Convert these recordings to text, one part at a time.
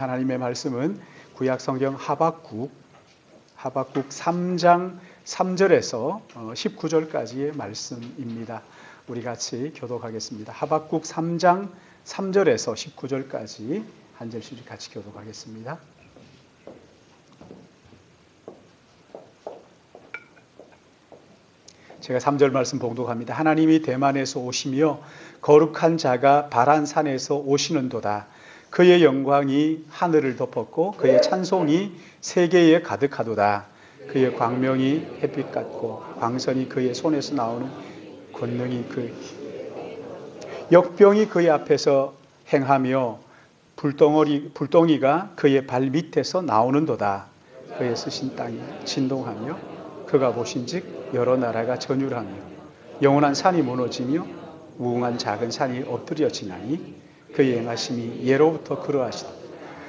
하나님의 말씀은 구약 성경 하박국 3장 3절에서 19절까지의 말씀입니다. 우리 같이 교독하겠습니다. 하박국 3장 3절에서 19절까지 한 절씩 같이 교독하겠습니다. 제가 3절 말씀 봉독합니다. 하나님이 대만에서 오시며 거룩한 자가 바란산에서 오시는도다. 그의 영광이 하늘을 덮었고 그의 찬송이 세계에 가득하도다. 그의 광명이 햇빛 같고 광선이 그의 손에서 나오는 권능이 역병이 그의 앞에서 행하며 불덩이가 그의 발 밑에서 나오는도다. 그의 쓰신 땅이 진동하며 그가 보신즉 여러 나라가 전율하며 영원한 산이 무너지며 무궁한 작은 산이 엎드려지나니 그의 행하심이 예로부터 그러하시다.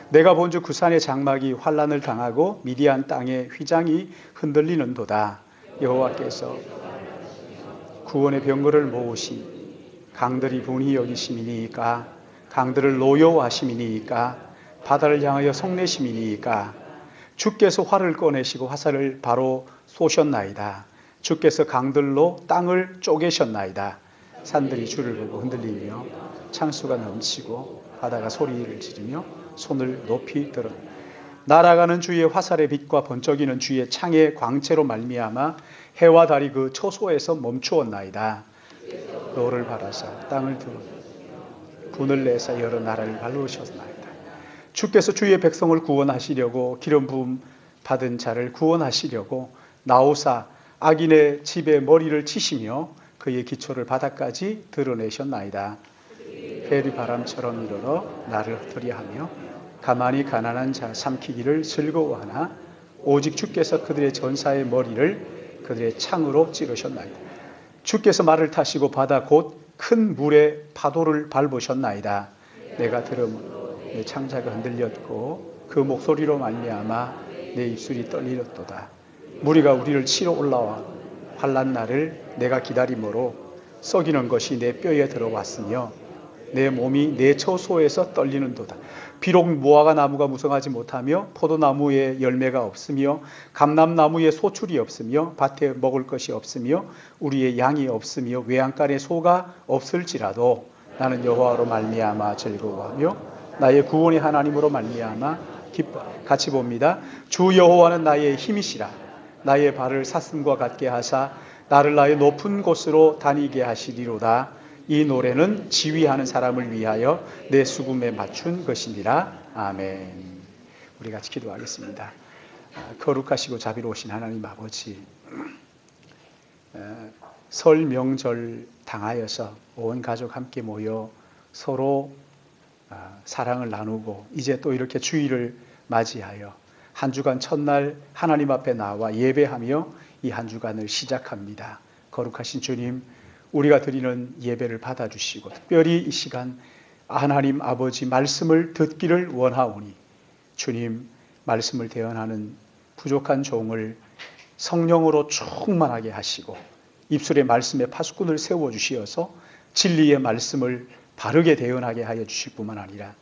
내가 본즉 그 산의 장막이 환란을 당하고 미디안 땅의 휘장이 흔들리는도다. 여호와께서 구원의 병거를 모으시 강들이 분이 여기심이니까 강들을 노여워하심이니까 바다를 향하여 성내심이니까 주께서 활을 꺼내시고 화살을 바로 쏘셨나이다. 주께서 강들로 땅을 쪼개셨나이다. 산들이 주를 보고 흔들리며 창수가 넘치고 바다가 소리를 지르며 손을 높이 들어 날아가는 주의 화살의 빛과 번쩍이는 주의 창의 광채로 말미암아 해와 달이 그 처소에서 멈추었나이다. 너를 바라사 땅을 두루 분을 내사 여러 나라를 밟으셨나이다. 주께서 주의 백성을 구원하시려고 기름 부음 받은 자를 구원하시려고 나오사 악인의 집에 머리를 치시며 그의 기초를 바닥까지 드러내셨나이다. 해리 바람처럼 일어나 나를 흩으리하며 가만히 가난한 자 삼키기를 즐거워하나 오직 주께서 그들의 전사의 머리를 그들의 창으로 찌르셨나이다. 주께서 말을 타시고 바다 곧 큰 물의 파도를 밟으셨나이다. 내가 들음으로 내 창자가 흔들렸고 그 목소리로 말미암아 내 입술이 떨리렸도다. 무리가 우리를 치러 올라와 환난 날을 내가 기다림으로 썩이는 것이 내 뼈에 들어왔으며 내 몸이 내 처소에서 떨리는도다. 비록 무화과 나무가 무성하지 못하며 포도나무에 열매가 없으며 감람나무에 소출이 없으며 밭에 먹을 것이 없으며 우리의 양이 없으며 외양간에 소가 없을지라도 나는 여호와로 말미암아 즐거워하며 나의 구원의 하나님으로 말미암아 기뻐. 같이 봅니다. 주 여호와는 나의 힘이시라. 나의 발을 사슴과 같게 하사 나를 나의 높은 곳으로 다니게 하시리로다. 이 노래는 지휘하는 사람을 위하여 내 수금에 맞춘 것이니라. 아멘. 우리 같이 기도하겠습니다. 거룩하시고 자비로우신 하나님 아버지, 설 명절 당하여서 온 가족 함께 모여 서로 사랑을 나누고 이제 또 이렇게 주일을 맞이하여 한 주간 첫날 하나님 앞에 나와 예배하며 이 한 주간을 시작합니다. 거룩하신 주님, 우리가 드리는 예배를 받아주시고 특별히 이 시간 하나님 아버지 말씀을 듣기를 원하오니 주님 말씀을 대언하는 부족한 종을 성령으로 충만하게 하시고 입술에 말씀의 파수꾼을 세워주시어서 진리의 말씀을 바르게 대언하게 하여 주실 뿐만 아니라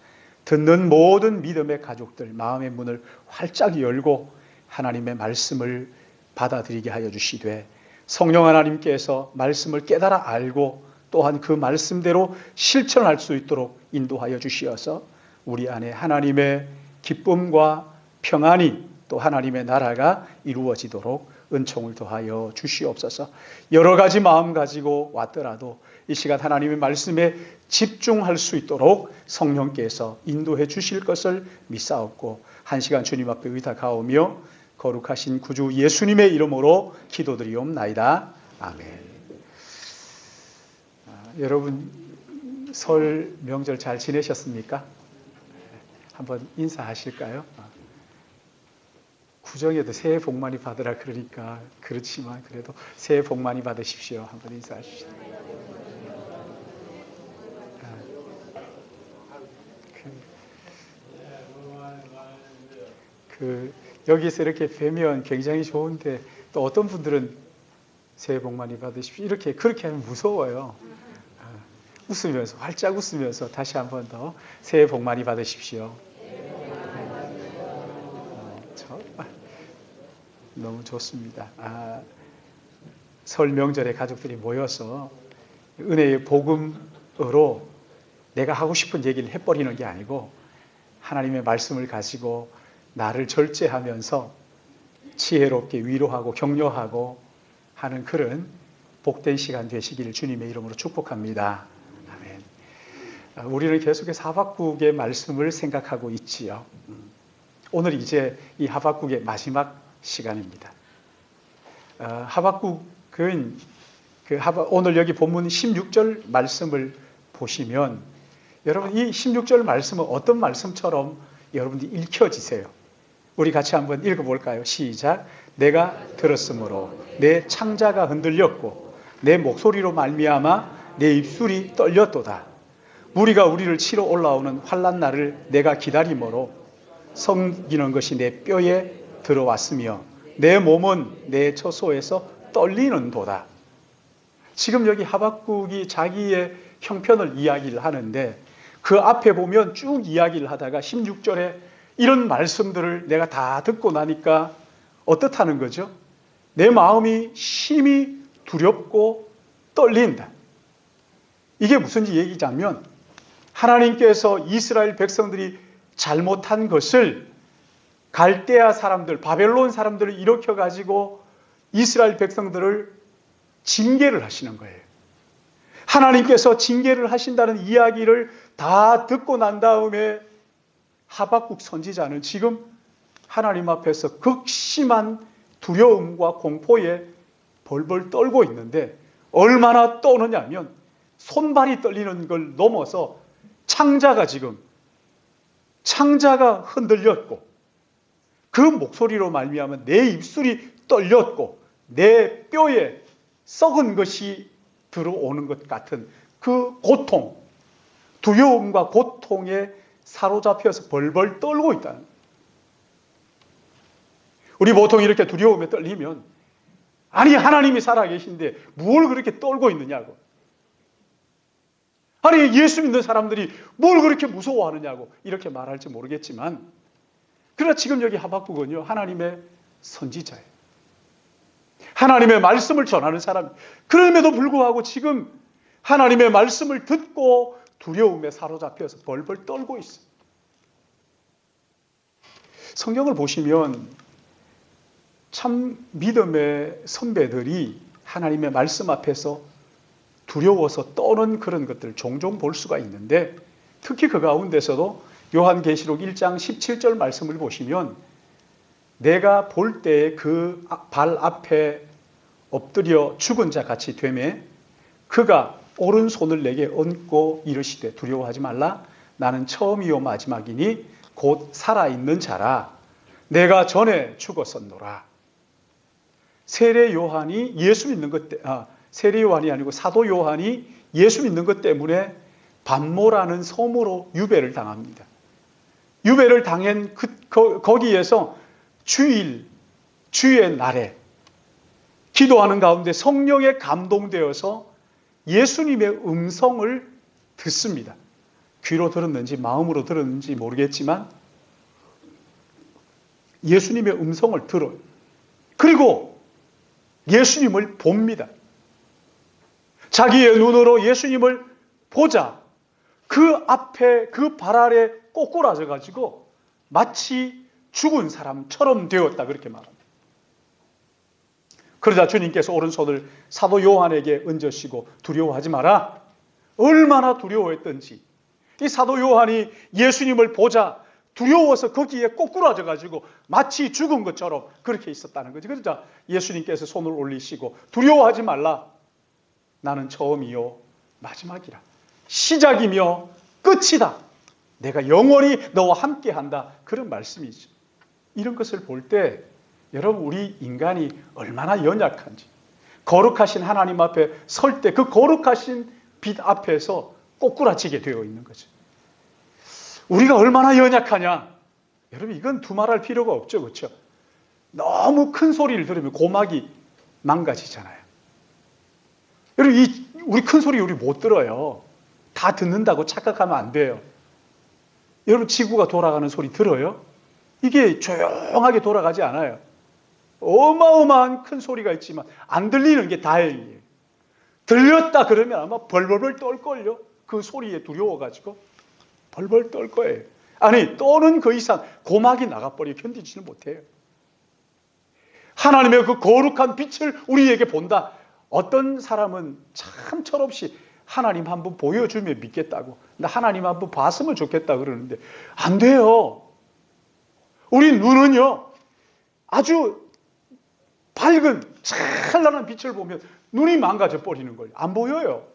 듣는 모든 믿음의 가족들 마음의 문을 활짝 열고 하나님의 말씀을 받아들이게 하여 주시되 성령 하나님께서 말씀을 깨달아 알고 또한 그 말씀대로 실천할 수 있도록 인도하여 주시어서 우리 안에 하나님의 기쁨과 평안이 또 하나님의 나라가 이루어지도록 은총을 더하여 주시옵소서. 여러 가지 마음 가지고 왔더라도 이 시간 하나님의 말씀에 집중할 수 있도록 성령께서 인도해 주실 것을 믿사옵고 한 시간 주님 앞에 의탁하오며 거룩하신 구주 예수님의 이름으로 기도드리옵나이다. 아멘. 여러분 설 명절 잘 지내셨습니까? 한번 인사하실까요? 구정에도 새해 복 많이 받으라 그러니까 그렇지만 그래도 새해 복 많이 받으십시오. 한번 인사하십시오. 여기서 이렇게 뵈면 굉장히 좋은데 또 어떤 분들은 새해 복 많이 받으십시오. 이렇게 그렇게 하면 무서워요. 웃으면서 활짝 웃으면서 다시 한 번 더 새해 복 많이 받으십시오. 너무 좋습니다. 설 명절에 가족들이 모여서 은혜의 복음으로 내가 하고 싶은 얘기를 해버리는 게 아니고 하나님의 말씀을 가지고 나를 절제하면서 지혜롭게 위로하고 격려하고 하는 그런 복된 시간 되시기를 주님의 이름으로 축복합니다. 아멘. 우리는 계속해서 하박국의 말씀을 생각하고 있지요. 오늘 이제 이 하박국의 마지막 시간입니다. 하박국은 오늘 여기 본문 16절 말씀을 보시면 여러분 이 16절 말씀은 어떤 말씀처럼 여러분들이 읽혀지세요? 우리 같이 한번 읽어볼까요? 시작. 내가 들었으므로 내 창자가 흔들렸고 내 목소리로 말미암아 내 입술이 떨렸도다. 무리가 우리를 치러 올라오는 환난 날을 내가 기다림으로 섬기는 것이 내 뼈에 들어왔으며 내 몸은 내 처소에서 떨리는도다. 지금 여기 하박국이 자기의 형편을 이야기를 하는데 그 앞에 보면 쭉 이야기를 하다가 16절에 이런 말씀들을 내가 다 듣고 나니까 어떻다는 거죠? 내 마음이 심히 두렵고 떨린다. 이게 무슨 얘기냐면 하나님께서 이스라엘 백성들이 잘못한 것을 갈대아 사람들, 바벨론 사람들을 일으켜가지고 이스라엘 백성들을 징계를 하시는 거예요. 하나님께서 징계를 하신다는 이야기를 다 듣고 난 다음에 하박국 선지자는 지금 하나님 앞에서 극심한 두려움과 공포에 벌벌 떨고 있는데 얼마나 떠느냐면 손발이 떨리는 걸 넘어서 창자가 흔들렸고 그 목소리로 말미암아 내 입술이 떨렸고 내 뼈에 썩은 것이 들어오는 것 같은 그 고통, 두려움과 고통에 사로잡혀서 벌벌 떨고 있다는 거예요. 우리 보통 이렇게 두려움에 떨리면 아니 하나님이 살아계신데 뭘 그렇게 떨고 있느냐고. 아니 예수 믿는 사람들이 뭘 그렇게 무서워하느냐고 이렇게 말할지 모르겠지만 그러나 지금 여기 하박국은요 하나님의 선지자예요. 하나님의 말씀을 전하는 사람. 그럼에도 불구하고 지금 하나님의 말씀을 듣고 두려움에 사로잡혀서 벌벌 떨고 있어요. 성경을 보시면 참 믿음의 선배들이 하나님의 말씀 앞에서 두려워서 떠는 그런 것들을 종종 볼 수가 있는데 특히 그 가운데서도 요한계시록 1장 17절 말씀을 보시면 내가 볼 때에 그 발 앞에 엎드려 죽은 자 같이 되매 그가 오른손을 내게 얹고 이르시되 두려워하지 말라. 나는 처음이요 마지막이니 곧 살아있는 자라. 내가 전에 죽었었노라. 세례 요한이 세례 요한이 아니고 사도 요한이 예수 믿는 것 때문에 반모라는 섬으로 유배를 당합니다. 유배를 당한 거기에서 주의 날에 기도하는 가운데 성령에 감동되어서 예수님의 음성을 듣습니다. 귀로 들었는지 마음으로 들었는지 모르겠지만 예수님의 음성을 들어요. 그리고 예수님을 봅니다. 자기의 눈으로 예수님을 보자 그 앞에 그 발 아래 꼬꾸라져 가지고 마치 죽은 사람처럼 되었다 그렇게 말합니다. 그러자 주님께서 오른손을 사도 요한에게 얹으시고 두려워하지 마라. 얼마나 두려워했던지 이 사도 요한이 예수님을 보자 두려워서 거기에 꼬꾸라져 가지고 마치 죽은 것처럼 그렇게 있었다는 거지. 그러자 예수님께서 손을 올리시고 두려워하지 말라. 나는 처음이요 마지막이라. 시작이며 끝이다. 내가 영원히 너와 함께한다. 그런 말씀이죠. 이런 것을 볼 때 여러분 우리 인간이 얼마나 연약한지 거룩하신 하나님 앞에 설 때 그 거룩하신 빛 앞에서 꼬꾸라지게 되어 있는 거죠. 우리가 얼마나 연약하냐. 여러분 이건 두말할 필요가 없죠. 그렇죠? 너무 큰 소리를 들으면 고막이 망가지잖아요. 여러분 우리 큰 소리 우리 못 들어요. 다 듣는다고 착각하면 안 돼요. 여러분 지구가 돌아가는 소리 들어요? 이게 조용하게 돌아가지 않아요. 어마어마한 큰 소리가 있지만 안 들리는 게 다행이에요. 들렸다 그러면 아마 벌벌벌 떨걸요. 그 소리에 두려워가지고 벌벌 떨 거예요. 아니, 또는 그 이상 고막이 나가버려 견디지는 못해요. 하나님의 그 거룩한 빛을 우리에게 본다. 어떤 사람은 참 철없이 하나님 한번 보여주면 믿겠다고, 나 하나님 한번 봤으면 좋겠다 그러는데 안 돼요. 우리 눈은요, 아주 밝은 찬란한 빛을 보면 눈이 망가져 버리는 거예요. 안 보여요.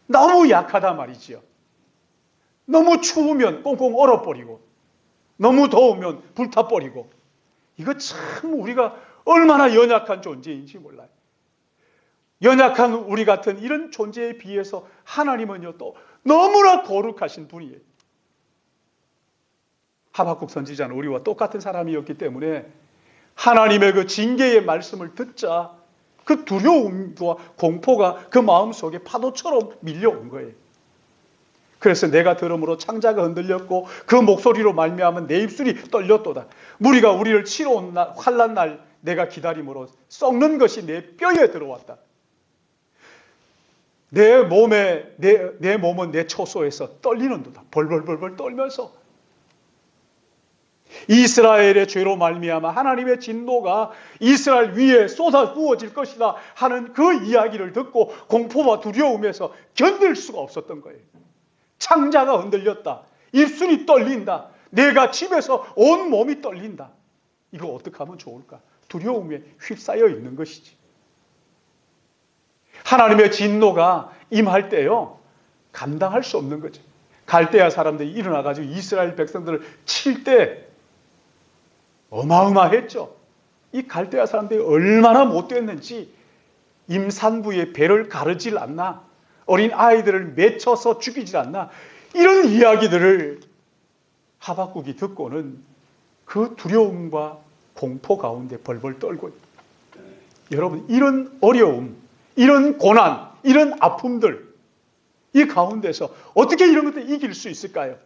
너무 약하단 말이지요. 너무 추우면 꽁꽁 얼어버리고, 너무 더우면 불타버리고. 이거 참 우리가 얼마나 연약한 존재인지 몰라요. 연약한 우리 같은 이런 존재에 비해서 하나님은요, 또 너무나 거룩하신 분이에요. 하박국 선지자는 우리와 똑같은 사람이었기 때문에 하나님의 그 징계의 말씀을 듣자 그 두려움과 공포가 그 마음속에 파도처럼 밀려온 거예요. 그래서 내가 들음으로 창자가 흔들렸고 그 목소리로 말미암아 내 입술이 떨렸도다. 무리가 우리를 치러 온 날, 환난 날 내가 기다림으로 썩는 것이 내 뼈에 들어왔다. 내 몸은 내 초소에서 떨리는도다. 벌벌벌벌 떨면서 이스라엘의 죄로 말미암아 하나님의 진노가 이스라엘 위에 쏟아 부어질 것이다 하는 그 이야기를 듣고 공포와 두려움에서 견딜 수가 없었던 거예요. 창자가 흔들렸다. 입술이 떨린다. 내가 집에서 온 몸이 떨린다. 이거 어떻게 하면 좋을까? 두려움에 휩싸여 있는 것이지. 하나님의 진노가 임할 때요, 감당할 수 없는 거죠. 갈대아 사람들이 일어나가지고 이스라엘 백성들을 칠 때 어마어마했죠. 이 갈대아 사람들이 얼마나 못됐는지 임산부의 배를 가르질 않나, 어린 아이들을 맺혀서 죽이질 않나, 이런 이야기들을 하박국이 듣고는 그 두려움과 공포 가운데 벌벌 떨고 있다. 여러분, 이런 어려움, 이런 고난, 이런 아픔들, 이 가운데서 어떻게 이런 것들 이길 수 있을까요?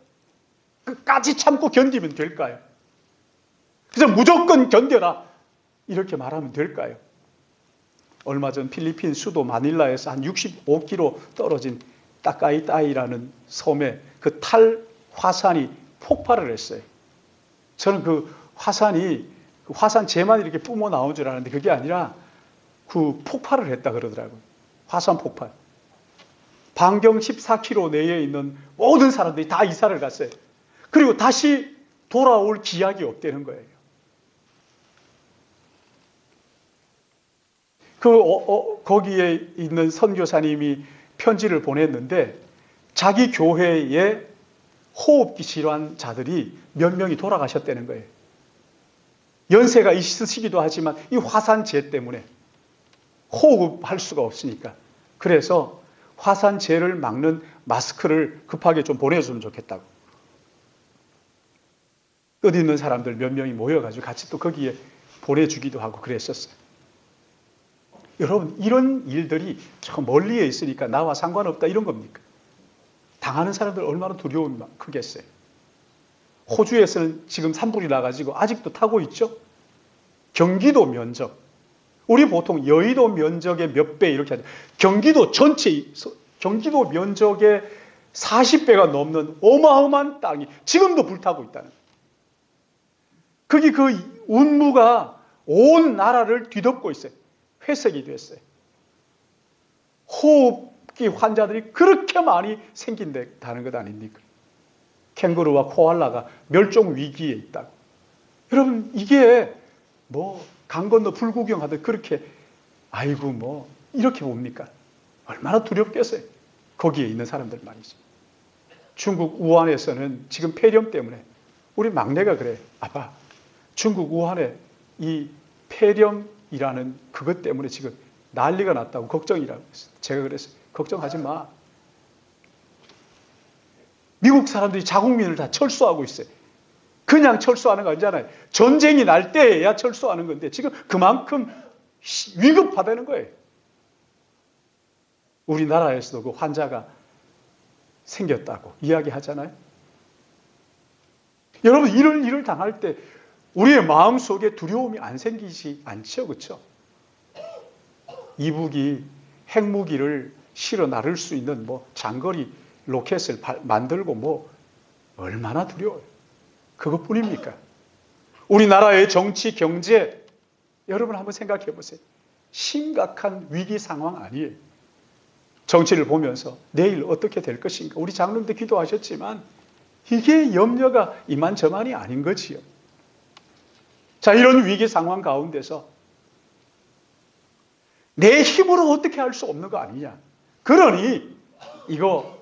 끝까지 참고 견디면 될까요? 그래서 무조건 견뎌라 이렇게 말하면 될까요? 얼마 전 필리핀 수도 마닐라에서 한 65km 떨어진 따까이따이라는 섬에 그 탈 화산이 폭발을 했어요. 저는 그 화산재만 이렇게 뿜어 나온 줄 알았는데 그게 아니라 그 폭발을 했다 그러더라고요. 화산 폭발. 반경 14km 내에 있는 모든 사람들이 다 이사를 갔어요. 그리고 다시 돌아올 기약이 없다는 거예요. 거기에 있는 선교사님이 편지를 보냈는데 자기 교회에 호흡기 질환자들이 몇 명이 돌아가셨다는 거예요. 연세가 있으시기도 하지만 이 화산재 때문에 호흡할 수가 없으니까. 그래서 화산재를 막는 마스크를 급하게 좀 보내주면 좋겠다고. 뜻있는 사람들 몇 명이 모여가지고 같이 또 거기에 보내주기도 하고 그랬었어요. 여러분, 이런 일들이 저 멀리에 있으니까 나와 상관없다 이런 겁니까? 당하는 사람들 얼마나 두려움이 크겠어요. 호주에서는 지금 산불이 나가지고 아직도 타고 있죠. 경기도 면적, 우리 보통 여의도 면적의 몇 배 이렇게 하죠. 경기도 전체, 경기도 면적의 40배가 넘는 어마어마한 땅이 지금도 불타고 있다는 거예요. 거기 그 운무가 온 나라를 뒤덮고 있어요. 회색이 됐어요. 호흡기 환자들이 그렇게 많이 생긴다는 것 아닙니까? 캥거루와 코알라가 멸종 위기에 있다고. 여러분, 이게 뭐 강 건너 불구경하듯 그렇게 아이고 뭐 이렇게 봅니까? 얼마나 두렵겠어요. 거기에 있는 사람들 말이죠. 중국 우한에서는 지금 폐렴 때문에 우리 막내가 그래. 아빠, 중국 우한에 이 폐렴이라는 그것 때문에 지금 난리가 났다고 걱정이라고 했어요. 제가 그랬어요. 걱정하지 마. 미국 사람들이 자국민을 다 철수하고 있어요. 그냥 철수하는 거 아니잖아요. 전쟁이 날 때에야 철수하는 건데 지금 그만큼 위급하다는 거예요. 우리나라에서도 그 환자가 생겼다고 이야기하잖아요. 여러분, 이런 일을 당할 때 우리의 마음속에 두려움이 안 생기지 않죠. 그렇죠? 이북이 핵무기를 실어 나를 수 있는 장거리 로켓을 만들고 얼마나 두려워요. 그것뿐입니까? 우리나라의 정치, 경제, 여러분 한번 생각해 보세요. 심각한 위기 상황 아니에요. 정치를 보면서 내일 어떻게 될 것인가. 우리 장로님도 기도하셨지만 이게 염려가 이만저만이 아닌 거지요. 자, 이런 위기 상황 가운데서 내 힘으로 어떻게 할 수 없는 거 아니냐. 그러니 이거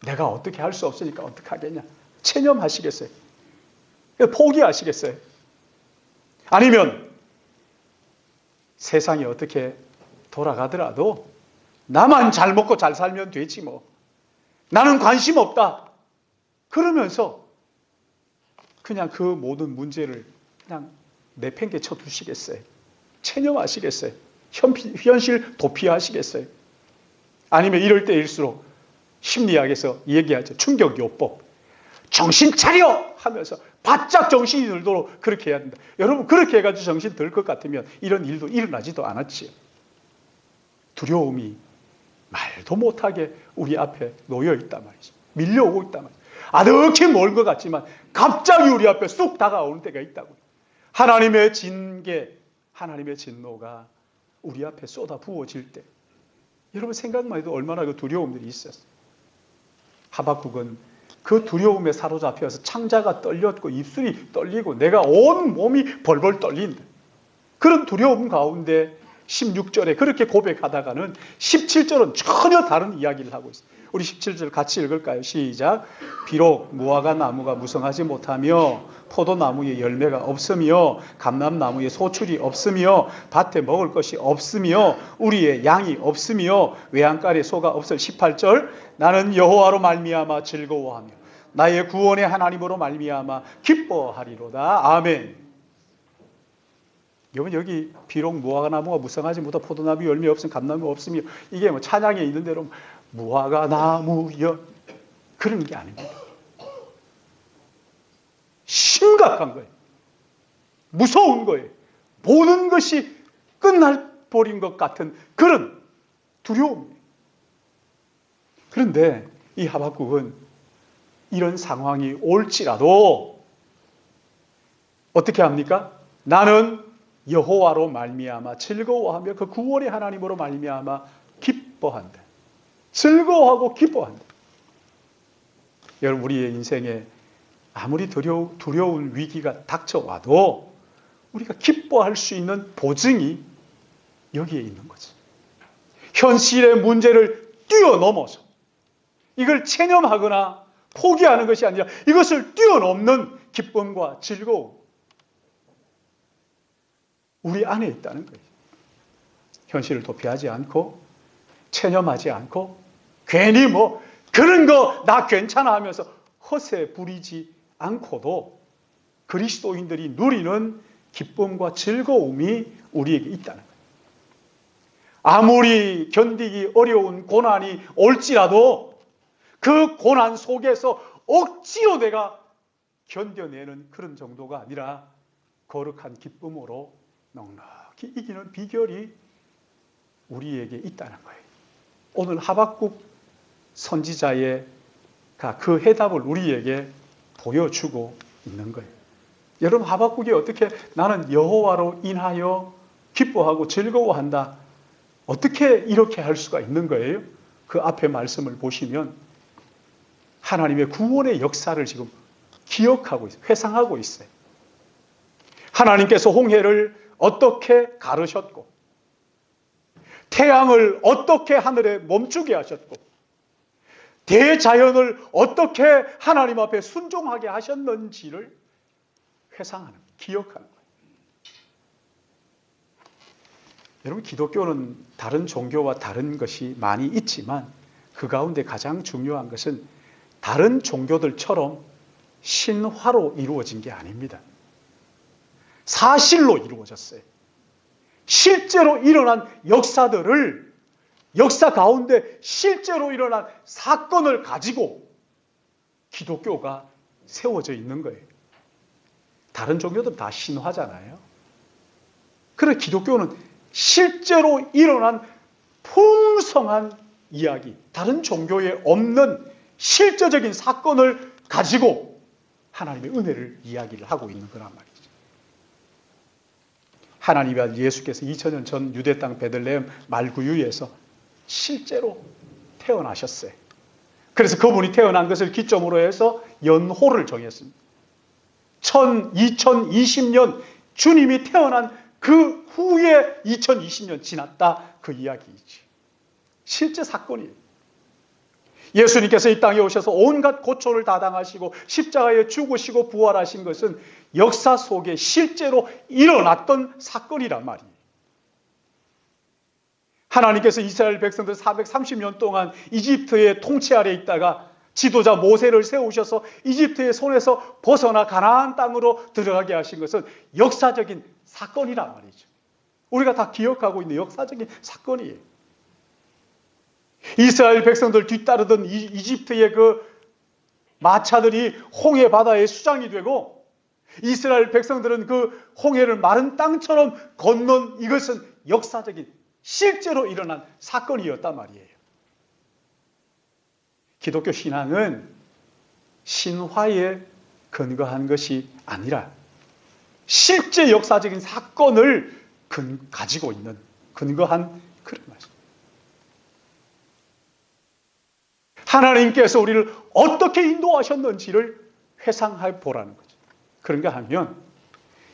내가 어떻게 할 수 없으니까 어떻게 하겠냐. 체념하시겠어요? 포기하시겠어요? 아니면 세상이 어떻게 돌아가더라도 나만 잘 먹고 잘 살면 되지 뭐. 나는 관심 없다. 그러면서 그냥 그 모든 문제를 그냥 내팽개쳐 두시겠어요? 체념하시겠어요? 현실 도피하시겠어요? 아니면 이럴 때일수록 심리학에서 얘기하죠. 충격요법. 정신 차려! 하면서 바짝 정신이 들도록 그렇게 해야 된다. 여러분 그렇게 해가지고 정신 들 것 같으면 이런 일도 일어나지도 않았지요. 두려움이 말도 못하게 우리 앞에 놓여 있단 말이죠. 밀려오고 있단 말이죠. 아득히 멀 것 같지만 갑자기 우리 앞에 쑥 다가오는 때가 있다고요. 하나님의 징계, 하나님의 진노가 우리 앞에 쏟아 부어질 때 여러분 생각만 해도 얼마나 그 두려움들이 있었어요. 하박국은 그 두려움에 사로잡혀서 창자가 떨렸고 입술이 떨리고 내가 온 몸이 벌벌 떨린다. 그런 두려움 가운데 16절에 그렇게 고백하다가는 17절은 전혀 다른 이야기를 하고 있어요. 우리 17절 같이 읽을까요? 시작. 비록 무화과 나무가 무성하지 못하며 포도나무에 열매가 없으며 감람나무에 소출이 없으며 밭에 먹을 것이 없으며 우리의 양이 없으며 외양간에 소가 없을 18절 나는 여호와로 말미암아 즐거워하며 나의 구원의 하나님으로 말미암아 기뻐하리로다. 아멘. 여기 비록 무화과나무가 무성하지 못하 포도나무 열매 없으면 감나무 없으며 이게 찬양에 있는 대로 무화과나무여 그런 게 아닙니다. 심각한 거예요. 무서운 거예요. 보는 것이 끝날 버린 것 같은 그런 두려움이에요. 그런데 이 하박국은 이런 상황이 올지라도 어떻게 합니까? 나는 여호와로 말미암아 즐거워하며 그 구원의 하나님으로 말미암아 기뻐한다. 즐거워하고 기뻐한다. 여러분 우리의 인생에 아무리 두려운 위기가 닥쳐와도 우리가 기뻐할 수 있는 보증이 여기에 있는 거죠. 현실의 문제를 뛰어넘어서 이걸 체념하거나 포기하는 것이 아니라 이것을 뛰어넘는 기쁨과 즐거움 우리 안에 있다는 거예요. 현실을 도피하지 않고 체념하지 않고 괜히 그런 거 나 괜찮아 하면서 허세 부리지 않고도 그리스도인들이 누리는 기쁨과 즐거움이 우리에게 있다는 거예요. 아무리 견디기 어려운 고난이 올지라도 그 고난 속에서 억지로 내가 견뎌내는 그런 정도가 아니라 거룩한 기쁨으로 넉넉히 이기는 비결이 우리에게 있다는 거예요. 오늘 하박국 선지자의 그 해답을 우리에게 보여주고 있는 거예요. 여러분 하박국이 어떻게 나는 여호와로 인하여 기뻐하고 즐거워한다. 어떻게 이렇게 할 수가 있는 거예요? 그 앞에 말씀을 보시면 하나님의 구원의 역사를 지금 기억하고 있어요. 회상하고 있어요. 하나님께서 홍해를 어떻게 가르셨고 태양을 어떻게 하늘에 멈추게 하셨고 대자연을 어떻게 하나님 앞에 순종하게 하셨는지를 회상하는, 기억하는 거예요. 여러분 기독교는 다른 종교와 다른 것이 많이 있지만 그 가운데 가장 중요한 것은 다른 종교들처럼 신화로 이루어진 게 아닙니다. 사실로 이루어졌어요. 실제로 일어난 역사들을 역사 가운데 실제로 일어난 사건을 가지고 기독교가 세워져 있는 거예요. 다른 종교들은 다 신화잖아요. 그래서 기독교는 실제로 일어난 풍성한 이야기, 다른 종교에 없는 실제적인 사건을 가지고 하나님의 은혜를 이야기를 하고 있는 거란 말이죠. 하나님의 아들 예수께서 2000년 전 유대 땅 베들레헴 말구유에서 실제로 태어나셨어요. 그래서 그분이 태어난 것을 기점으로 해서 연호를 정했습니다. 2020년 주님이 태어난 그 후에 2020년 지났다, 그 이야기이지. 실제 사건이에요. 예수님께서 이 땅에 오셔서 온갖 고초를 다 당하시고 십자가에 죽으시고 부활하신 것은 역사 속에 실제로 일어났던 사건이란 말이에요. 하나님께서 이스라엘 백성들 430년 동안 이집트의 통치 아래 있다가 지도자 모세를 세우셔서 이집트의 손에서 벗어나 가나안 땅으로 들어가게 하신 것은 역사적인 사건이란 말이죠. 우리가 다 기억하고 있는 역사적인 사건이에요. 이스라엘 백성들 뒤따르던 이집트의 그 마차들이 홍해 바다의 수장이 되고 이스라엘 백성들은 그 홍해를 마른 땅처럼 건넌 이것은 역사적인 실제로 일어난 사건이었단 말이에요. 기독교 신앙은 신화에 근거한 것이 아니라 실제 역사적인 사건을 가지고 있는 근거한 그런 말씀. 하나님께서 우리를 어떻게 인도하셨는지를 회상해 보라는 거죠. 그런가 하면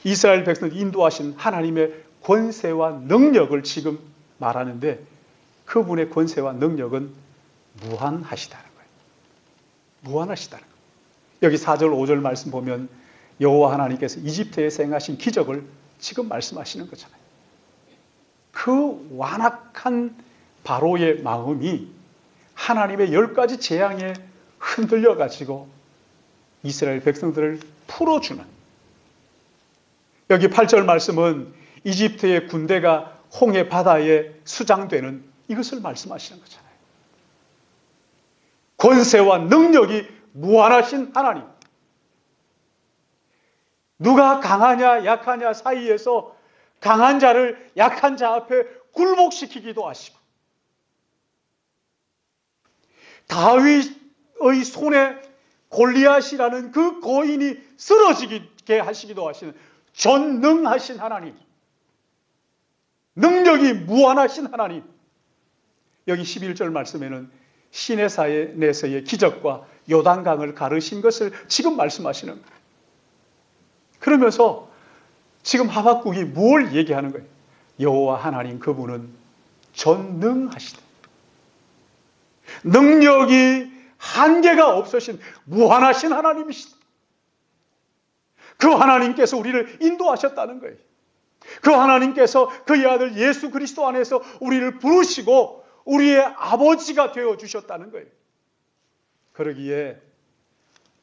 이스라엘 백성을 인도하신 하나님의 권세와 능력을 지금 말하는데 그분의 권세와 능력은 무한하시다는 거예요. 무한하시다는 거예요. 여기 4절 5절 말씀 보면 여호와 하나님께서 이집트에 행하신 기적을 지금 말씀하시는 거잖아요. 그 완악한 바로의 마음이 하나님의 10가지 재앙에 흔들려 가지고 이스라엘 백성들을 풀어주는, 여기 8절 말씀은 이집트의 군대가 홍해 바다에 수장되는 이것을 말씀하시는 거잖아요. 권세와 능력이 무한하신 하나님, 누가 강하냐 약하냐 사이에서 강한 자를 약한 자 앞에 굴복시키기도 하시고 다윗의 손에 골리앗이라는 그 거인이 쓰러지게 하시기도 하시는 전능하신 하나님, 능력이 무한하신 하나님. 여기 11절 말씀에는 시내산에서의 기적과 요단강을 가르신 것을 지금 말씀하시는 거예요. 그러면서 지금 하박국이 뭘 얘기하는 거예요? 여호와 하나님 그분은 전능하시다. 능력이 한계가 없으신 무한하신 하나님이시다. 그 하나님께서 우리를 인도하셨다는 거예요. 그 하나님께서 그의 아들 예수 그리스도 안에서 우리를 부르시고 우리의 아버지가 되어주셨다는 거예요. 그러기에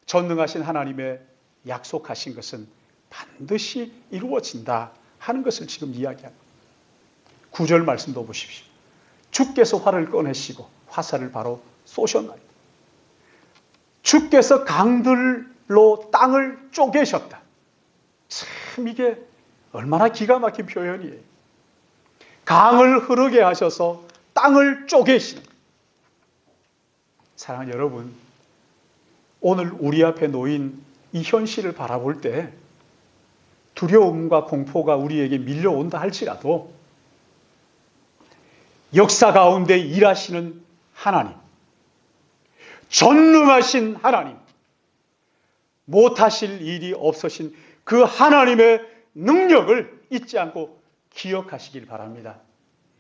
전능하신 하나님의 약속하신 것은 반드시 이루어진다 하는 것을 지금 이야기합니다. 9절 말씀도 보십시오. 주께서 활을 꺼내시고 화살을 바로 쏘셨나이다. 주께서 강들로 땅을 쪼개셨다. 참 이게 얼마나 기가 막힌 표현이에요. 강을 흐르게 하셔서 땅을 쪼개시는. 사랑하는 여러분, 오늘 우리 앞에 놓인 이 현실을 바라볼 때 두려움과 공포가 우리에게 밀려온다 할지라도 역사 가운데 일하시는 하나님, 전능하신 하나님, 못하실 일이 없으신 그 하나님의 능력을 잊지 않고 기억하시길 바랍니다.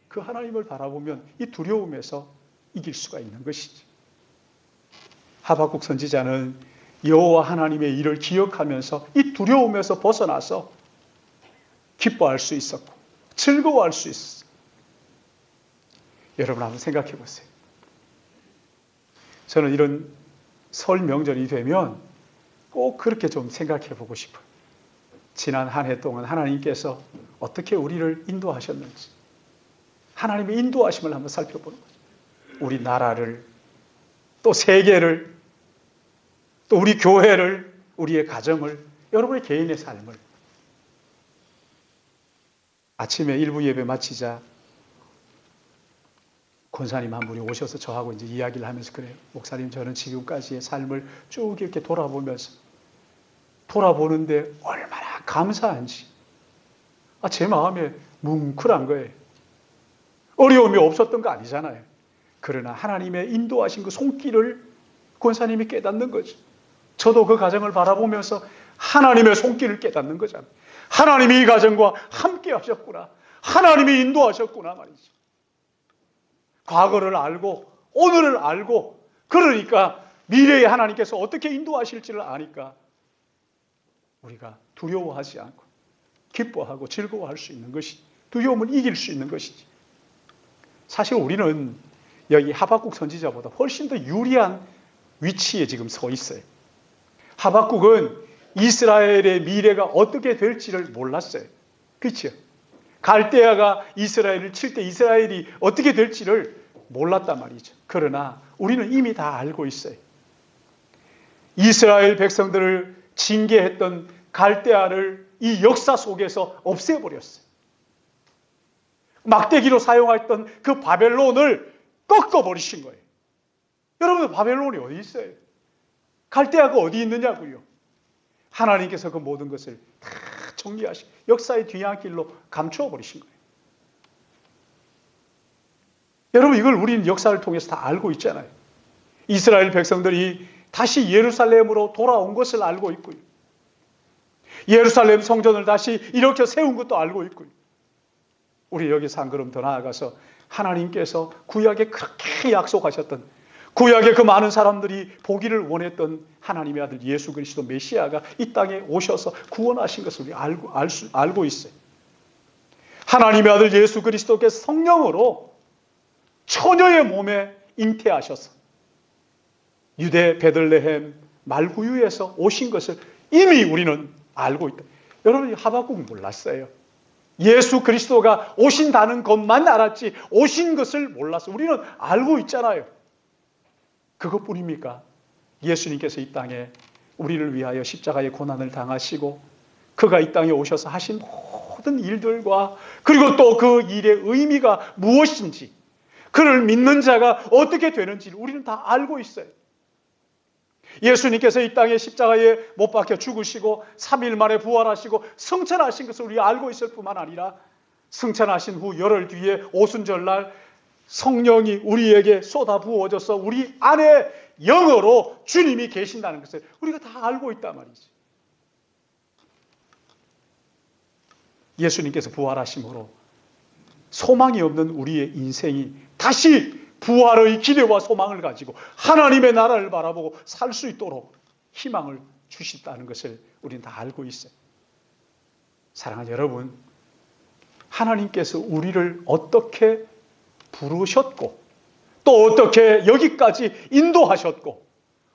그 하나님을 바라보면 이 두려움에서 이길 수가 있는 것이지. 하박국 선지자는 여호와 하나님의 일을 기억하면서 이 두려움에서 벗어나서 기뻐할 수 있었고 즐거워할 수 있었어요. 여러분 한번 생각해 보세요. 저는 이런 설 명절이 되면 꼭 그렇게 좀 생각해 보고 싶어요. 지난 한 해 동안 하나님께서 어떻게 우리를 인도하셨는지, 하나님의 인도하심을 한번 살펴보는 거죠. 우리 나라를, 또 세계를, 또 우리 교회를, 우리의 가정을 여러분의 개인의 삶을. 아침에 일부 예배 마치자 권사님 한 분이 오셔서 저하고 이제 이야기를 하면서 그래요. 목사님, 저는 지금까지의 삶을 쭉 이렇게 돌아보는데 얼마나 감사한지. 제 마음에 뭉클한 거예요. 어려움이 없었던 거 아니잖아요. 그러나 하나님의 인도하신 그 손길을 권사님이 깨닫는 거죠. 저도 그 가정을 바라보면서 하나님의 손길을 깨닫는 거잖아요. 하나님이 이 가정과 함께 하셨구나. 하나님이 인도하셨구나 말이죠. 과거를 알고 오늘을 알고 그러니까 미래에 하나님께서 어떻게 인도하실지를 아니까 우리가 두려워하지 않고 기뻐하고 즐거워할 수 있는 것이, 두려움을 이길 수 있는 것이지. 사실 우리는 여기 하박국 선지자보다 훨씬 더 유리한 위치에 지금 서 있어요. 하박국은 이스라엘의 미래가 어떻게 될지를 몰랐어요. 그렇죠? 갈대아가 이스라엘을 칠 때 이스라엘이 어떻게 될지를 몰랐단 말이죠. 그러나 우리는 이미 다 알고 있어요. 이스라엘 백성들을 징계했던 갈대아를 이 역사 속에서 없애버렸어요. 막대기로 사용했던 그 바벨론을 꺾어버리신 거예요. 여러분, 바벨론이 어디 있어요? 갈대아가 어디 있느냐고요? 하나님께서 그 모든 것을 다 정리하시고 역사의 뒤안길로 감추어 버리신 거예요. 여러분, 이걸 우리는 역사를 통해서 다 알고 있잖아요. 이스라엘 백성들이 다시 예루살렘으로 돌아온 것을 알고 있고요. 예루살렘 성전을 다시 일으켜 세운 것도 알고 있고요. 우리 여기서 한 걸음 더 나아가서 하나님께서 구약에 그렇게 약속하셨던, 구약에 그 많은 사람들이 보기를 원했던 하나님의 아들 예수 그리스도 메시아가 이 땅에 오셔서 구원하신 것을 우리 알고 있어요. 하나님의 아들 예수 그리스도께서 성령으로 처녀의 몸에 잉태하셔서 유대 베들레헴 말구유에서 오신 것을 이미 우리는 알고 있다. 여러분, 하박국 몰랐어요. 예수 그리스도가 오신다는 것만 알았지 오신 것을 몰랐어요. 우리는 알고 있잖아요. 그것뿐입니까? 예수님께서 이 땅에 우리를 위하여 십자가의 고난을 당하시고 그가 이 땅에 오셔서 하신 모든 일들과 그리고 또 그 일의 의미가 무엇인지, 그를 믿는 자가 어떻게 되는지를 우리는 다 알고 있어요. 예수님께서 이 땅에 십자가에 못 박혀 죽으시고 3일 만에 부활하시고 승천하신 것을 우리가 알고 있을 뿐만 아니라 승천하신 후 열흘 뒤에 오순절날 성령이 우리에게 쏟아 부어져서 우리 안에 영으로 주님이 계신다는 것을 우리가 다 알고 있단 말이지. 예수님께서 부활하심으로 소망이 없는 우리의 인생이 다시 부활의 기대와 소망을 가지고 하나님의 나라를 바라보고 살 수 있도록 희망을 주신다는 것을 우리는 다 알고 있어요. 사랑하는 여러분, 하나님께서 우리를 어떻게 부르셨고 또 어떻게 여기까지 인도하셨고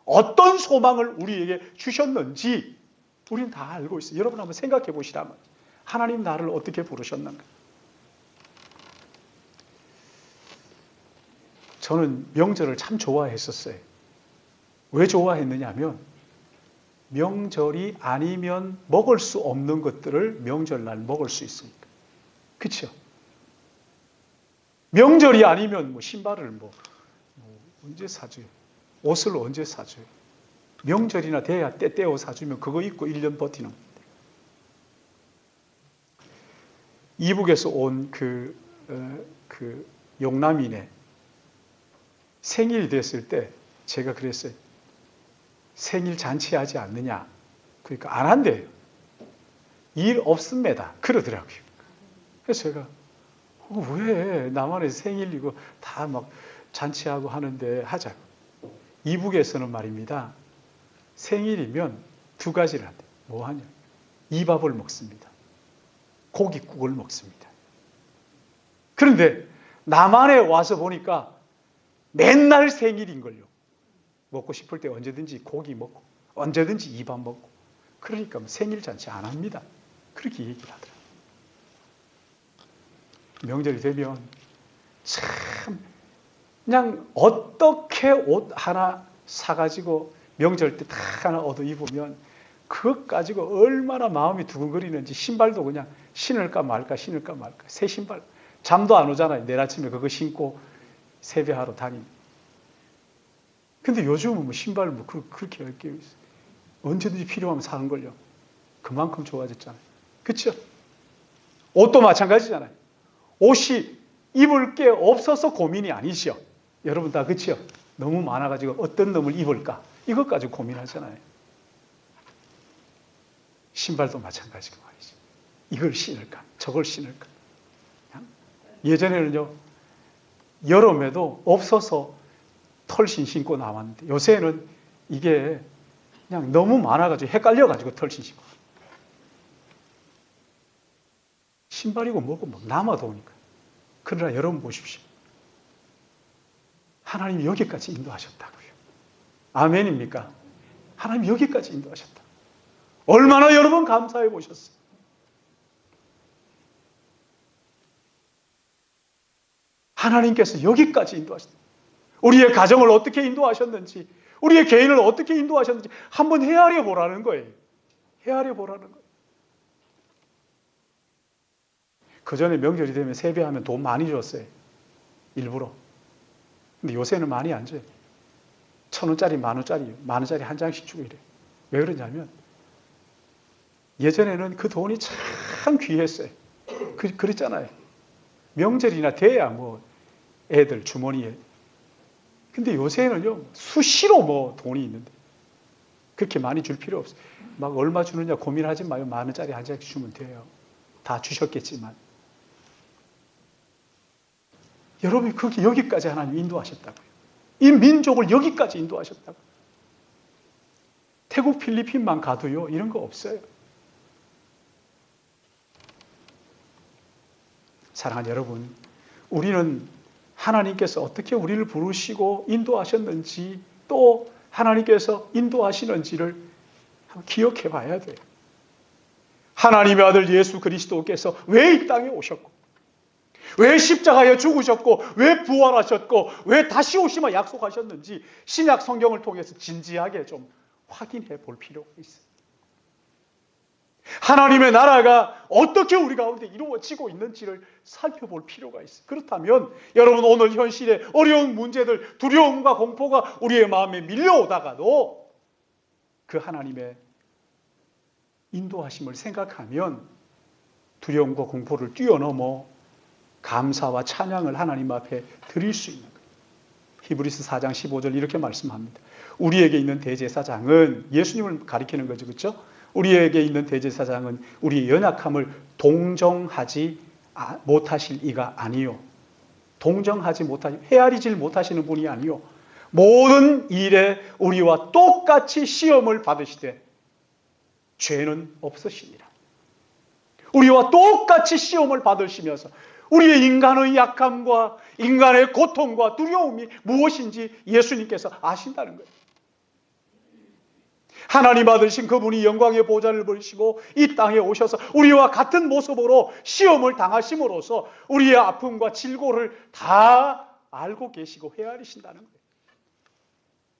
어떤 소망을 우리에게 주셨는지 우리는 다 알고 있어요. 여러분 한번 생각해 보시라면 하나님 나를 어떻게 부르셨는가? 저는 명절을 참 좋아했었어요. 왜 좋아했느냐면 명절이 아니면 먹을 수 없는 것들을 명절날 먹을 수 있으니까. 그렇죠? 명절이 아니면 신발을 언제 사줘요? 옷을 언제 사줘요? 명절이나 돼야 떼떼어 사주면 그거 입고 1년 버티는 겁니다. 이북에서 온 그 용남인의 생일이 됐을 때 제가 그랬어요. 생일 잔치하지 않느냐? 그러니까 안 한대요. 일 없습니다. 그러더라고요. 그래서 제가 왜 나만의 생일이고 다 막 잔치하고 하는데 하자고. 이북에서는 말입니다. 생일이면 두 가지를 한대요. 뭐 하냐? 이밥을 먹습니다. 고깃국을 먹습니다. 그런데 남한에 와서 보니까 맨날 생일인걸요. 먹고 싶을 때 언제든지 고기 먹고 언제든지 이밥 먹고 그러니까 생일 잔치 안 합니다. 그렇게 얘기를 하더라고요. 명절이 되면 참 그냥 어떻게 옷 하나 사가지고 명절 때 딱 하나 얻어 입으면 그것 가지고 얼마나 마음이 두근거리는지 신발도 그냥 신을까 말까 신을까 말까. 새 신발. 잠도 안 오잖아요. 내일 아침에 그거 신고 세배하러 다니는. 근데 요즘은 뭐 신발을 뭐 그렇게 할 게 있어요. 언제든지 필요하면 사는 걸요. 그만큼 좋아졌잖아요. 그렇죠? 옷도 마찬가지잖아요. 옷이 입을 게 없어서 고민이 아니죠. 여러분 다 그렇죠? 너무 많아가지고 어떤 놈을 입을까? 이것 가지고 고민하잖아요. 신발도 마찬가지고 말이죠. 이걸 신을까? 저걸 신을까? 예전에는요, 여름에도 없어서 털신 신고 나왔는데 요새는 이게 그냥 너무 많아가지고 헷갈려가지고 털신 신고. 신발이고 뭐고 막 남아도 오니까. 그러나 여러분 보십시오. 하나님이 여기까지 인도하셨다고요. 아멘입니까? 하나님이 여기까지 인도하셨다. 얼마나 여러분 감사해 보셨어요. 하나님께서 여기까지 인도하셨다. 우리의 가정을 어떻게 인도하셨는지, 우리의 개인을 어떻게 인도하셨는지 한번 헤아려 보라는 거예요. 헤아려 보라는 거예요. 그 전에 명절이 되면 세배하면 돈 많이 줬어요. 일부러. 근데 요새는 많이 안 줘요. 1,000원짜리, 만원짜리 한 장씩 주고 이래요. 왜 그러냐면 예전에는 그 돈이 참 귀했어요. 그랬잖아요. 명절이나 돼야 뭐 애들 주머니에. 근데 요새는요, 수시로 뭐 돈이 있는데 그렇게 많이 줄 필요 없어요. 막 얼마 주느냐 고민하지 마요. 만원짜리 한 장씩 주면 돼요. 다 주셨겠지만. 여러분이 여기까지 하나님 인도하셨다고요. 이 민족을 여기까지 인도하셨다고. 태국, 필리핀만 가도요, 이런 거 없어요. 사랑하는 여러분, 우리는 하나님께서 어떻게 우리를 부르시고 인도하셨는지 또 하나님께서 인도하시는지를 한번 기억해 봐야 돼요. 하나님의 아들 예수 그리스도께서 왜 이 땅에 오셨고 왜 십자가에 죽으셨고 왜 부활하셨고 왜 다시 오시면 약속하셨는지 신약 성경을 통해서 진지하게 좀 확인해 볼 필요가 있어요. 하나님의 나라가 어떻게 우리 가운데 이루어지고 있는지를 살펴볼 필요가 있어요. 그렇다면 여러분 오늘 현실의 어려운 문제들, 두려움과 공포가 우리의 마음에 밀려오다가도 그 하나님의 인도하심을 생각하면 두려움과 공포를 뛰어넘어 감사와 찬양을 하나님 앞에 드릴 수 있는 거예요. 히브리서 4장 15절 이렇게 말씀합니다. 우리에게 있는 대제사장은 예수님을 가리키는 거죠. 그렇죠? 우리에게 있는 대제사장은 우리의 연약함을 동정하지 못하실 이가 아니요. 헤아리질 못하시는 분이 아니요. 모든 일에 우리와 똑같이 시험을 받으시되 죄는 없으시니라. 우리와 똑같이 시험을 받으시면서 우리의 인간의 약함과 인간의 고통과 두려움이 무엇인지 예수님께서 아신다는 거예요. 하나님 아들신 그분이 영광의 보좌를 버리시고 이 땅에 오셔서 우리와 같은 모습으로 시험을 당하심으로써 우리의 아픔과 질고를 다 알고 계시고 헤아리신다는 거예요.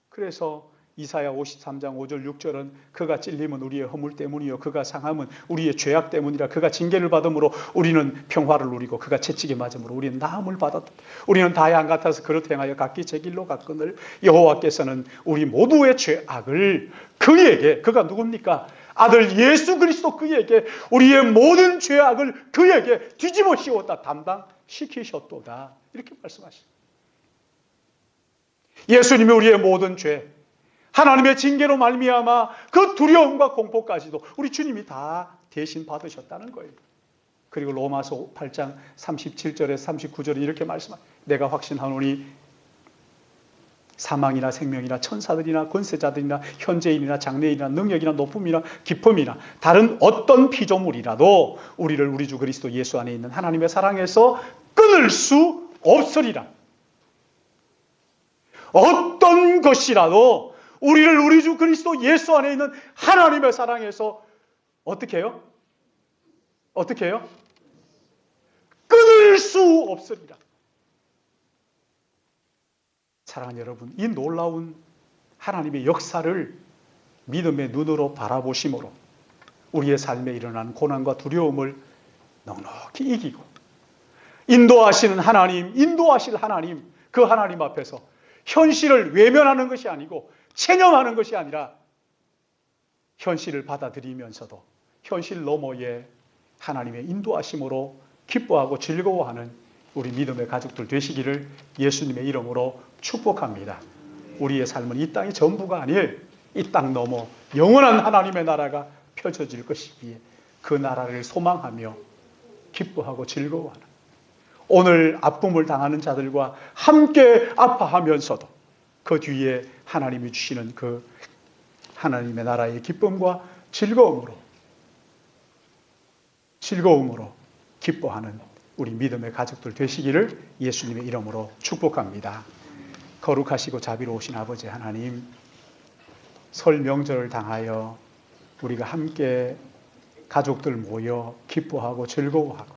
그래서 이사야 53장 5절 6절은 그가 찔림은 우리의 허물 때문이요 그가 상함은 우리의 죄악 때문이라. 그가 징계를 받음으로 우리는 평화를 누리고 그가 채찍에 맞음으로 우리는 나음을 받았다. 우리는 다 양 같아서 그릇 행하여 각기 제 길로 갔거늘 여호와께서는 우리 모두의 죄악을 그에게, 그가 누굽니까? 아들 예수 그리스도 그에게 우리의 모든 죄악을 그에게 뒤집어 씌웠다. 담당시키셨도다. 이렇게 말씀하십니다. 예수님이 우리의 모든 죄, 하나님의 징계로 말미암아 그 두려움과 공포까지도 우리 주님이 다 대신 받으셨다는 거예요. 그리고 로마서 8장 37절에서 39절에 이렇게 말씀합니다. 내가 확신하노니 사망이나 생명이나 천사들이나 권세자들이나 현재인이나 장래인이나 능력이나 높음이나 깊음이나 다른 어떤 피조물이라도 우리를 우리 주 그리스도 예수 안에 있는 하나님의 사랑에서 끊을 수 없으리라. 어떤 것이라도 우리를 우리 주 그리스도 예수 안에 있는 하나님의 사랑에서 어떻게 해요? 어떻게 해요? 끊을 수 없으리라. 사랑하는 여러분, 이 놀라운 하나님의 역사를 믿음의 눈으로 바라보심으로 우리의 삶에 일어나는 고난과 두려움을 넉넉히 이기고 인도하시는 하나님, 인도하실 하나님, 그 하나님 앞에서 현실을 외면하는 것이 아니고 체념하는 것이 아니라 현실을 받아들이면서도 현실 너머에 하나님의 인도하심으로 기뻐하고 즐거워하는 우리 믿음의 가족들 되시기를 예수님의 이름으로 축복합니다. 우리의 삶은 이 땅이 전부가 아닐 이 땅 너머 영원한 하나님의 나라가 펼쳐질 것이기에 그 나라를 소망하며 기뻐하고 즐거워하는 오늘 아픔을 당하는 자들과 함께 아파하면서도 그 뒤에 하나님이 주시는 그 하나님의 나라의 기쁨과 즐거움으로 기뻐하는 우리 믿음의 가족들 되시기를 예수님의 이름으로 축복합니다. 거룩하시고 자비로우신 아버지 하나님, 설 명절을 당하여 우리가 함께 가족들 모여 기뻐하고 즐거워하고